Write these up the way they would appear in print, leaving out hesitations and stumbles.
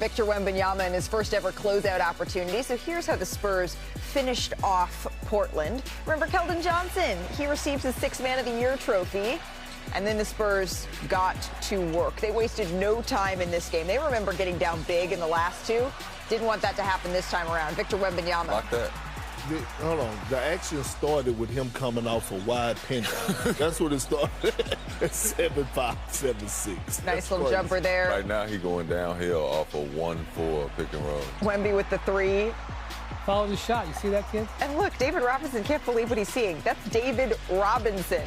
Victor Wembanyama in his first ever closeout opportunity. So here's how the Spurs finished off Portland. Remember Keldon Johnson? He received his Sixth Man of the Year trophy. And then the Spurs got to work. They wasted no time in this game. They remember getting down big in the last two. Didn't want that to happen this time around. Victor Wembanyama. Like that. Hold on. The action started with him coming off a wide pin. That's what it started at 7'5", 7'6". Nice little jumper there. Right now, he going downhill off a 1-4 pick and roll. Wemby with the three. Followed his shot. You see that, kid? And look, David Robinson can't believe what he's seeing. That's David Robinson.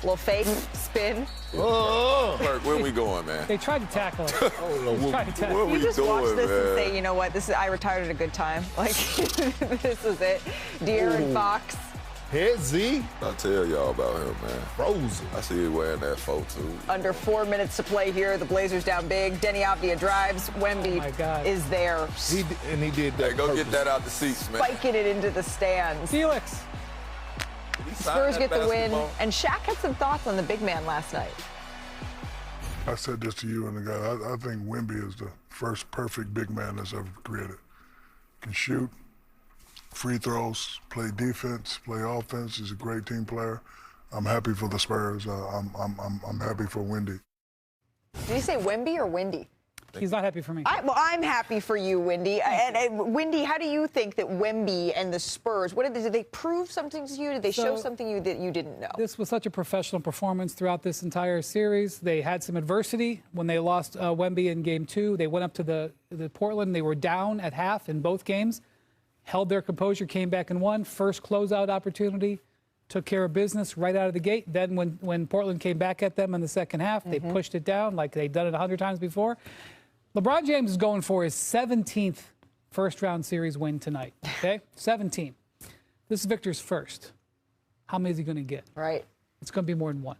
Little fake spin. Kirk, where we going, man? They tried to tackle him. Where we You just going, watch this man? and say, you know what, I retired at a good time. Like, this is it. De'Aaron Fox. Head Z. I'll tell y'all about him, man. Frozen. I see you wearing that photo, too. Under 4 minutes to play here. The Blazers down big. Denny Avdia drives. Wemby is there. He did that. Hey, go get that out the seats, man. Spiking it into the stands. Felix. Spurs get the win. And Shaq had some thoughts on the big man last night. I said this to you and the guy. I think Wemby is the first perfect big man that's ever created. Can shoot, free throws, play defense, play offense. He's a great team player. I'm happy for the Spurs. I'm happy for Wendy. Did you say Wemby or Wendy? He's not happy for me. Well, I'm happy for you, Wendy. And Wendy, how do you think that Wemby and the Spurs, did they prove something to you? Did they show something that you didn't know? This was such a professional performance throughout this entire series. They had some adversity when they lost Wemby in Game 2. They went up to the Portland. They were down at half in both games, held their composure, came back and won. First closeout opportunity, took care of business right out of the gate. Then when Portland came back at them in the second half, they pushed it down like they'd done it 100 times before. LeBron James is going for his 17th first-round series win tonight, okay? 17. This is Victor's first. How many is he going to get? Right. It's going to be more than one.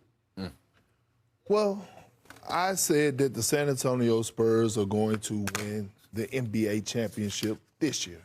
Well, I said that the San Antonio Spurs are going to win the NBA championship this year.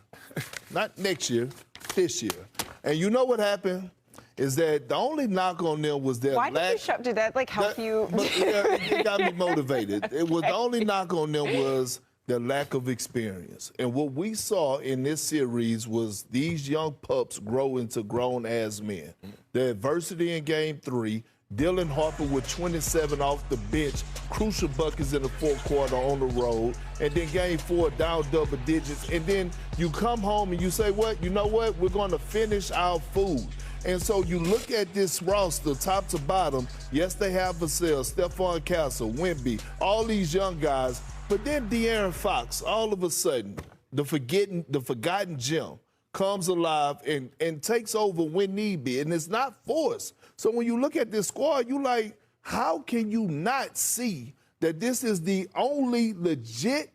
Not next year, this year. And you know what happened? Is that the only knock on them was their lack. Why did you did that help you? It got me motivated. It was the only knock on them was the lack of experience. And what we saw in this series was these young pups grow into grown-ass men. The adversity in Game 3, Dylan Harper with 27 off the bench, crucial buckets in the fourth quarter on the road, and then Game 4 down double digits, and then you come home and you say, you know what, we're going to finish our food. And so you look at this roster, top to bottom. Yes, they have Vassell, Stephon Castle, Wemby, all these young guys. But then De'Aaron Fox, all of a sudden, the forgotten gem, comes alive and takes over when need be. And it's not forced. So when you look at this squad, you like, how can you not see that this is the only legit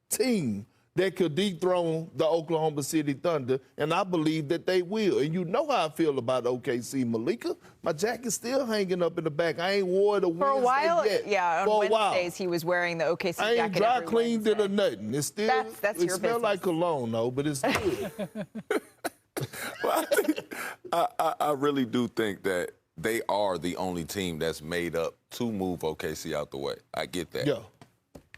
team that could dethrone the Oklahoma City Thunder, and I believe that they will. And you know how I feel about OKC, Malika. My jacket's still hanging up in the back. I ain't wore it a Wednesday For a while, yet. yeah, on Wednesdays he was wearing the OKC jacket I ain't dry cleaned it or nothing. It's still, that's it your smells business. like cologne, though, but it's good. Well, I really do think that they are the only team that's made up to move OKC out the way. I get that. Yeah.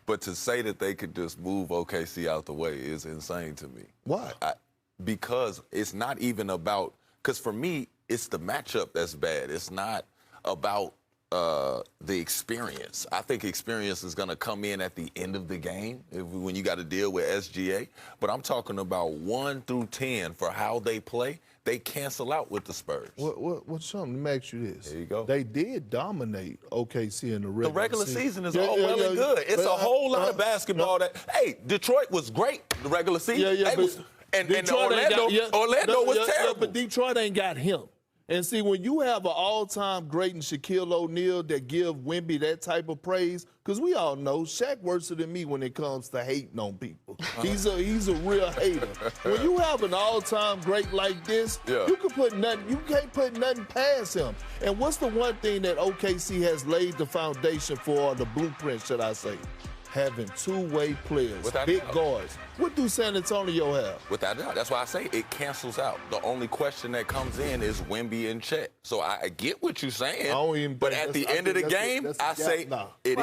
But to say that they could just move OKC out the way is insane to me. Why? Because it's not even about – because for me, it's the matchup that's bad. It's not about the experience. I think experience is going to come in at the end of the game when you got to deal with SGA. But I'm talking about 1 through 10 for how they play. They cancel out with the Spurs. What's something? Let me ask you this. There you go. They did dominate OKC in the regular season is all well and good. It's a whole lot of basketball that, hey, Detroit was great the regular season. And Orlando was terrible. But Detroit ain't got him. And see, when you have an all-time great in Shaquille O'Neal that give Wemby that type of praise, because we all know Shaq worse than me when it comes to hating on people. He's a real hater. When you have an all-time great like this, you can't put nothing past him. And what's the one thing that OKC has laid the foundation for, or the blueprint, should I say? Having two-way players, big guards. What do San Antonio have? Without a doubt. That's why I say it cancels out. The only question that comes in is Wemby and Chet. So I get what you're saying. But at the end of the game, I say it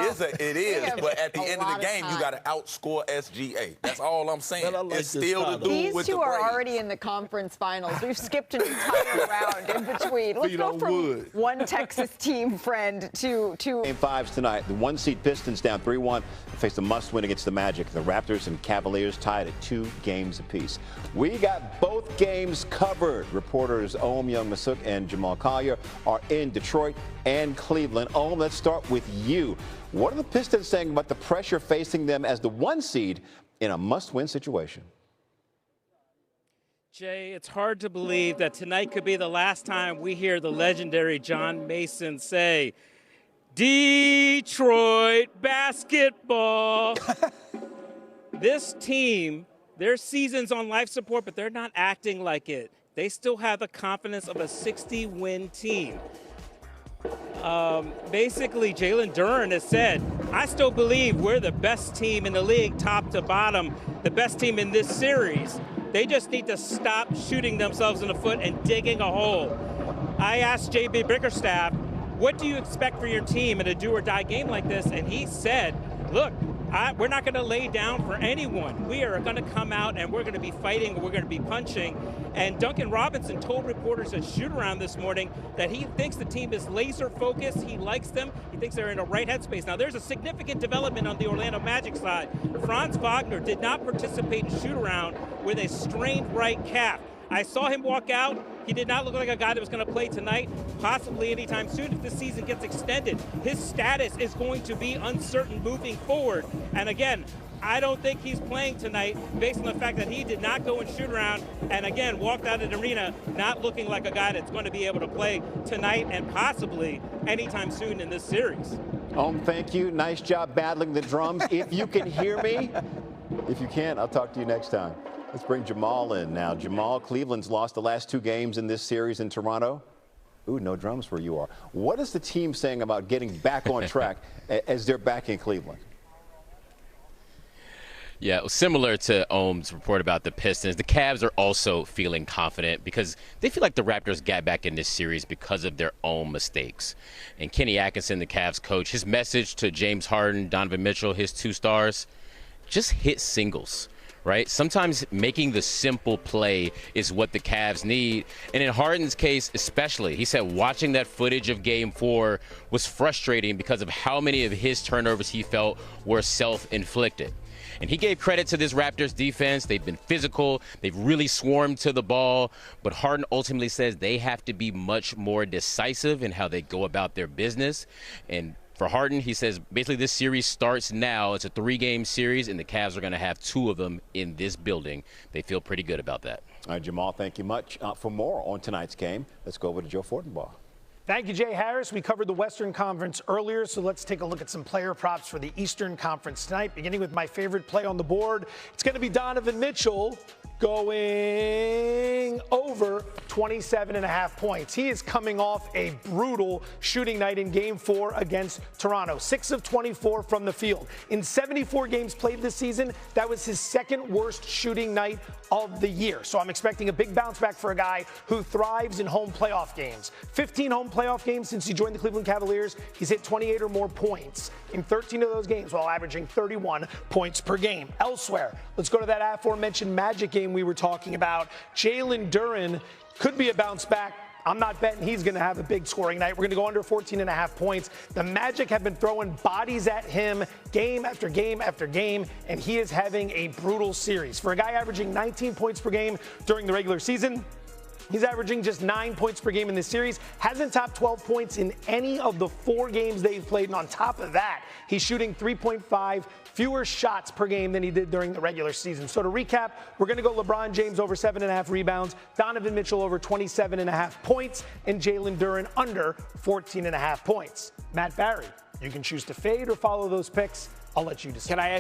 is. But at the end of the game, you got to outscore SGA. That's all I'm saying. It's still to do These with two the are Braves. already in the conference finals. We've skipped an entire round in between. Let's go from one Texas team friend to Game 5s tonight. The 1-seed Pistons down 3-1 face a must-win against the Magic. The Raptors and Cavaliers tied at 2 games apiece. We got both games covered. Reporters Ohm Young-Masuk and Jamal Collier are in Detroit and Cleveland. Ohm, let's start with you. What are the Pistons saying about the pressure facing them as the 1 seed in a must-win situation? Jay, it's hard to believe that tonight could be the last time we hear the legendary John Mason say, Detroit basketball. This team, their season's on life support, but they're not acting like it. They still have the confidence of a 60-win team. Basically, Jalen Duren has said, I still believe we're the best team in the league, top to bottom, the best team in this series. They just need to stop shooting themselves in the foot and digging a hole. I asked J.B. Bickerstaff, what do you expect for your team in a do-or-die game like this? And he said, look, we're not going to lay down for anyone. We are going to come out and we're going to be fighting, we're going to be punching. And Duncan Robinson told reporters at shoot-around this morning that he thinks the team is laser-focused. He likes them. He thinks they're in a right headspace. Now, there's a significant development on the Orlando Magic side. Franz Wagner did not participate in shoot-around with a strained right calf. I saw him walk out. He did not look like a guy that was going to play tonight, possibly anytime soon if the season gets extended. His status is going to be uncertain moving forward. And again, I don't think he's playing tonight based on the fact that he did not go and shoot around and, again, walked out of the arena not looking like a guy that's going to be able to play tonight and possibly anytime soon in this series. Thank you. Nice job battling the drums. If you can hear me, if you can't, I'll talk to you next time. Let's bring Jamal in now. Jamal, Cleveland's lost the last 2 games in this series in Toronto. Ooh, no drums where you are. What is the team saying about getting back on track as they're back in Cleveland? Yeah, similar to Ohm's report about the Pistons, the Cavs are also feeling confident because they feel like the Raptors got back in this series because of their own mistakes. And Kenny Atkinson, the Cavs coach, his message to James Harden, Donovan Mitchell, his 2 stars, just hit singles. Right? Sometimes making the simple play is what the Cavs need. And in Harden's case especially, he said watching that footage of Game 4 was frustrating because of how many of his turnovers he felt were self-inflicted. And he gave credit to this Raptors defense. They've been physical. They've really swarmed to the ball. But Harden ultimately says they have to be much more decisive in how they go about their business. And for Harden, he says basically this series starts now. It's a 3-game series, and the Cavs are going to have 2 of them in this building. They feel pretty good about that. All right, Jamal, thank you much. For more on tonight's game, let's go over to Joe Fortenbaugh. Thank you, Jay Harris. We covered the Western Conference earlier, so let's take a look at some player props for the Eastern Conference tonight, beginning with my favorite play on the board. It's going to be Donovan Mitchell going over 27.5 points. He is coming off a brutal shooting night in Game 4 against Toronto. 6 of 24 from the field. In 74 games played this season, that was his 2nd worst shooting night of the year. So I'm expecting a big bounce back for a guy who thrives in home playoff games. 15 home playoff games since he joined the Cleveland Cavaliers. He's hit 28 or more points in 13 of those games while averaging 31 points per game. Elsewhere, let's go to that aforementioned Magic game we were talking about. Jalen Duren could be a bounce back. I'm not betting he's going to have a big scoring night. We're going to go under 14.5 points. The Magic have been throwing bodies at him game after game after game, and he is having a brutal series. For a guy averaging 19 points per game during the regular season, he's averaging just 9 points per game in this series. Hasn't topped 12 points in any of the 4 games they've played. And on top of that, he's shooting 3.5 fewer shots per game than he did during the regular season. So to recap, we're going to go LeBron James over 7.5 rebounds, Donovan Mitchell over 27.5 points, and Jalen Duren under 14.5 points. Matt Barry, you can choose to fade or follow those picks. I'll let you decide. Can I ask